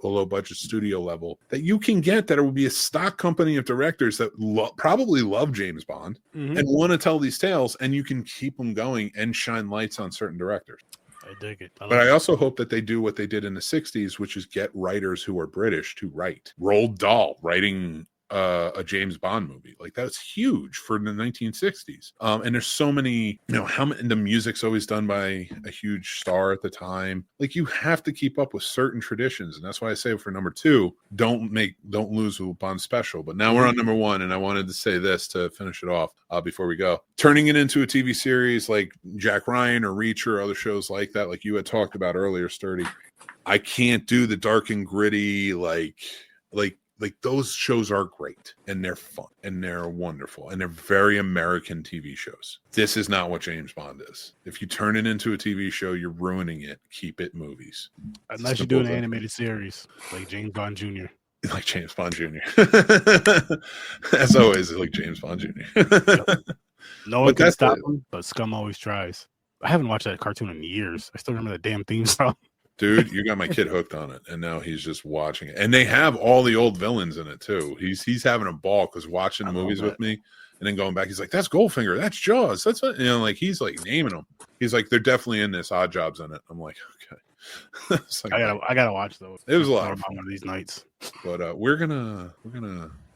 low budget studio level that you can get, that it would be a stock company of directors that probably love James Bond and want to tell these tales, and you can keep them going and shine lights on certain directors. I dig it. But I also hope that they do what they did in the 60s, which is get writers who are British to write. Roald Dahl writing a James Bond movie, like that's huge for the 1960s. And there's so many, you know, the music's always done by a huge star at the time. Like you have to keep up with certain traditions, and that's why I say for number 2, don't lose with Bond special. But now we're on number 1, and I wanted to say this to finish it off before we go. Turning it into a TV series like Jack Ryan or Reach or other shows like that, like you had talked about earlier, Sturdy. I can't do the dark and gritty like those shows are great and they're fun and they're wonderful and they're very American TV shows. This is not what James Bond is. If you turn it into a TV show, you're ruining it. Keep it movies. Unless you do an animated series like James Bond Jr. Like James Bond Jr. As always, like James Bond Jr. No one can stop him, but Scum always tries. I haven't watched that cartoon in years. I still remember the damn theme song. Dude, you got my kid hooked on it, and now he's just watching it. And they have all the old villains in it too. He's having a ball because watching the movies with me, and then going back, he's like, "That's Goldfinger, that's Jaws, that's what," you know, like he's like naming them. He's like, "They're definitely in this. Odd Job's in it." I'm like, okay. Like, I gotta watch those. It was a lot of fun one of these nights. But we're gonna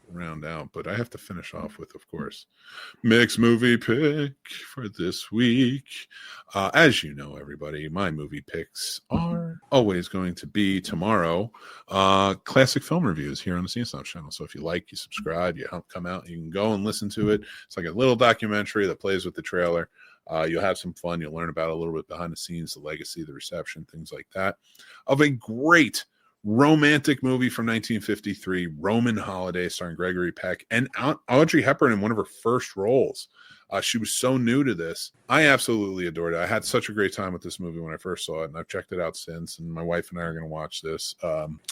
round out, but I have to finish off with, of course, Mick's movie pick for this week. As you know, everybody, my movie picks are always going to be tomorrow classic film reviews here on the Snobs channel. So if you like, you subscribe, you help come out, you can go and listen to it. It's like a little documentary that plays with the trailer. You'll have some fun. You'll learn about a little bit behind the scenes, the legacy, the reception, things like that, of a great romantic movie from 1953, Roman Holiday, starring Gregory Peck and Audrey Hepburn in one of her first roles. She was so new to this. I absolutely adored it. I had such a great time with this movie when I first saw it, and I've checked it out since, and my wife and I are going to watch this.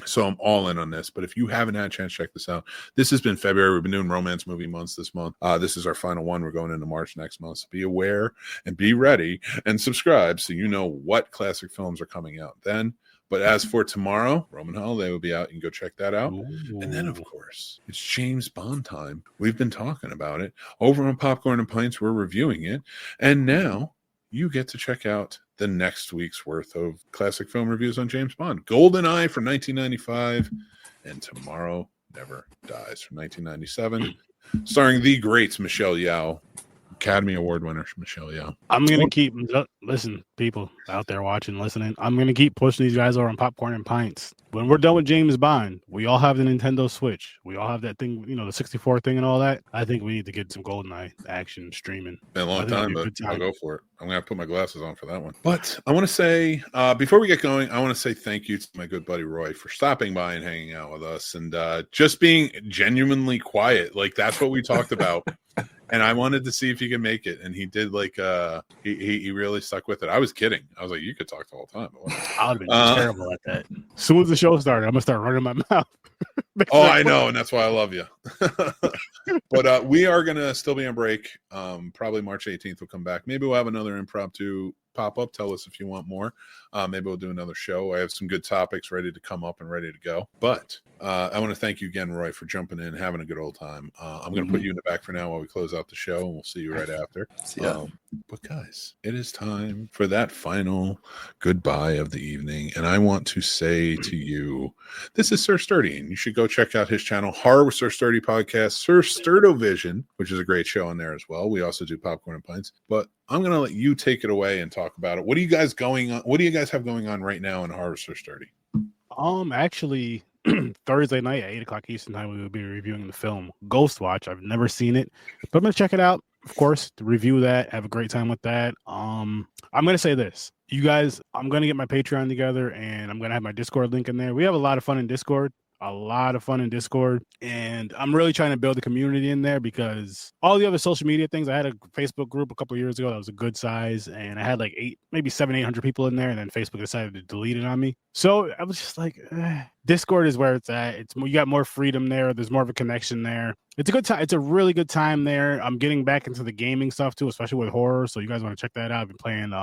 So I'm all in on this. But if you haven't had a chance to check this out, this has been February. We've been doing romance movie months this month. This is our final one. We're going into March next month. So be aware and be ready and subscribe so you know what classic films are coming out then. But as for tomorrow, Roman Holiday will be out. You can go check that out. Ooh. And then, of course, it's James Bond time. We've been talking about it. Over on Popcorn and Pints, we're reviewing it. And now you get to check out the next week's worth of classic film reviews on James Bond. GoldenEye from 1995 and Tomorrow Never Dies from 1997, starring the great Michelle Yeoh, Academy Award winner Michelle Yeoh. I'm gonna keep listen, people out there watching, listening. I'm gonna keep pushing these guys over on Popcorn and Pints. When we're done with James Bond, we all have the Nintendo Switch. We all have that thing, the 64 thing and all that. I think we need to get some GoldenEye action streaming. Been a long time, but I'll go for it. I'm gonna put my glasses on for that one. But I want to say, before we get going, I want to say thank you to my good buddy Roy for stopping by and hanging out with us and just being genuinely quiet. Like that's what we talked about. And I wanted to see if he could make it, and he did. Like, he really stuck with it. I was kidding. I was like, "You could talk the whole time." I would have been terrible at that. As soon as the show started, I'm gonna start running my mouth. Oh, I know, and that's why I love you. But we are gonna still be on break. Probably March 18th we'll come back. Maybe we'll have another impromptu pop up. Tell us if you want more. Maybe we'll do another show. I have some good topics ready to come up and ready to go. But I want to thank you again, Roy, for jumping in, having a good old time. I'm going to put you in the back for now while we close out the show, and we'll see you right after. But guys, it is time for that final goodbye of the evening. And I want to say to you, this is Sir Sturdy, and you should go check out his channel, Horror with Sir Sturdy Podcast, Sir Sturdovision, which is a great show on there as well. We also do Popcorn and Pints. But I'm going to let you take it away and talk about it. What do you guys have going on right now in Horror with Sir Sturdy? Actually, Thursday night at 8:00 Eastern time, we will be reviewing the film Ghost Watch. I've never seen it, but I'm going to check it out, of course, to review that, have a great time with that. I'm going to say this. You guys, I'm going to get my Patreon together, and I'm going to have my Discord link in there. We have a lot of fun in Discord. And I'm really trying to build a community in there because all the other social media things, I had a Facebook group a couple of years ago that was a good size, and I had like 800 people in there, and then Facebook decided to delete it on me. So I was just like, Discord is where it's at. You got more freedom there. There's more of a connection there. It's a good time. It's a really good time there. I'm getting back into the gaming stuff too, especially with horror. So you guys want to check that out. I've been playing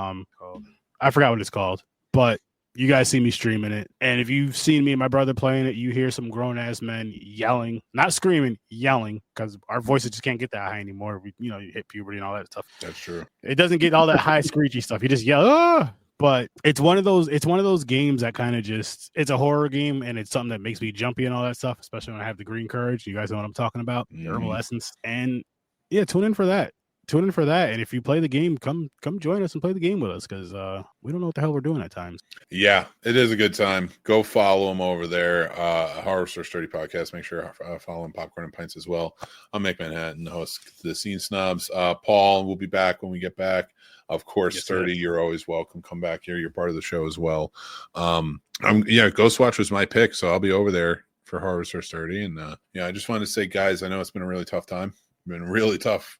I forgot what it's called, but you guys see me streaming it. And if you've seen me and my brother playing it, you hear some grown-ass men yelling, not screaming, yelling, because our voices just can't get that high anymore. You hit puberty and all that stuff. That's true. It doesn't get all that high screechy stuff. You just yell, ah! But it's one of those games that kind of it's a horror game, and it's something that makes me jumpy and all that stuff, especially when I have the green courage. You guys know what I'm talking about, the herbal essence. And yeah, tune in for that. And if you play the game, come join us and play the game with us, because we don't know what the hell we're doing at times. Yeah, it is a good time. Go follow them over there. Horror Sir Sturdy Podcast. Make sure follow them, Popcorn and Pints as well. I'm Mick Manhattan, the host of the Scene Snobs. Paul will be back when we get back. Of course, yes, Sturdy, you're always welcome. Come back here. You're part of the show as well. Ghost Watch was my pick, so I'll be over there for Horror Sir Sturdy. And I just wanted to say, guys, I know it's been a really tough time. It's been really tough.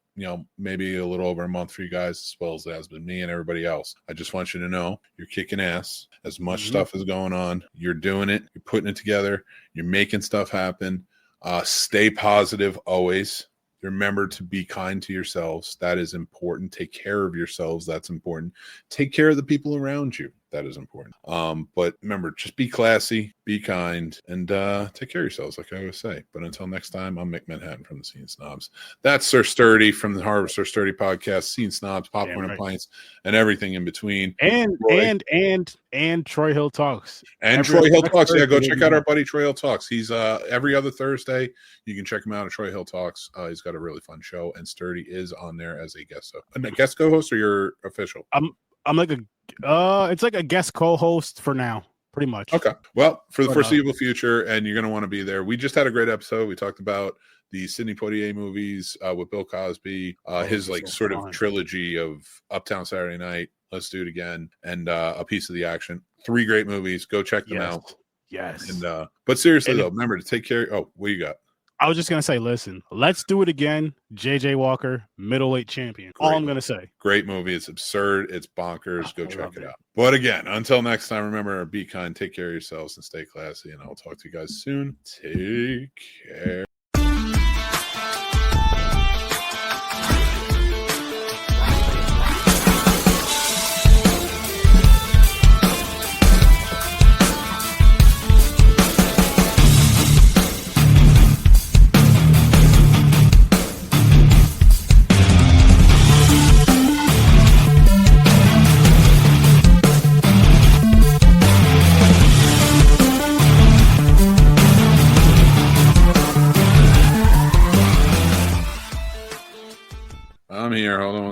Maybe a little over a month for you guys, as well as it has been me and everybody else. I just want you to know you're kicking ass. As much stuff is going on, you're doing it. You're putting it together. You're making stuff happen. Stay positive always. Remember to be kind to yourselves. That is important. Take care of yourselves. That's important. Take care of the people around you. That is important. But remember, just be classy, be kind, and take care of yourselves, like I always say. But until next time, I'm Mick Manhattan from the Scene Snobs. That's Sir Sturdy from the Horror Sir Sturdy Podcast, Scene Snobs, Popcorn and Pints, and everything in between. And Troy Hill Talks. And Troy Hill Talks. Yeah, go check out our buddy Troy Hill Talks. He's every other Thursday. You can check him out at Troy Hill Talks. He's got a really fun show, and Sturdy is on there as a guest co-host, or your official? I'm like it's like a guest co-host for now, pretty much. Okay. Well, for the foreseeable future, and you're going to want to be there. We just had a great episode. We talked about the Sidney Poitier movies with Bill Cosby, his sort of trilogy of Uptown Saturday Night, Let's Do It Again, and A Piece of the Action. 3 great movies. Go check them out. Yes. And but seriously though, remember to take care. Oh, what you got? I was just going to say, listen, Let's Do It Again, J.J. Walker, middleweight champion. All I'm going to say. Great movie. It's absurd. It's bonkers. Go check it out. But again, until next time, remember, be kind, take care of yourselves, and stay classy. And I'll talk to you guys soon. Take care. I'm here. Hold on.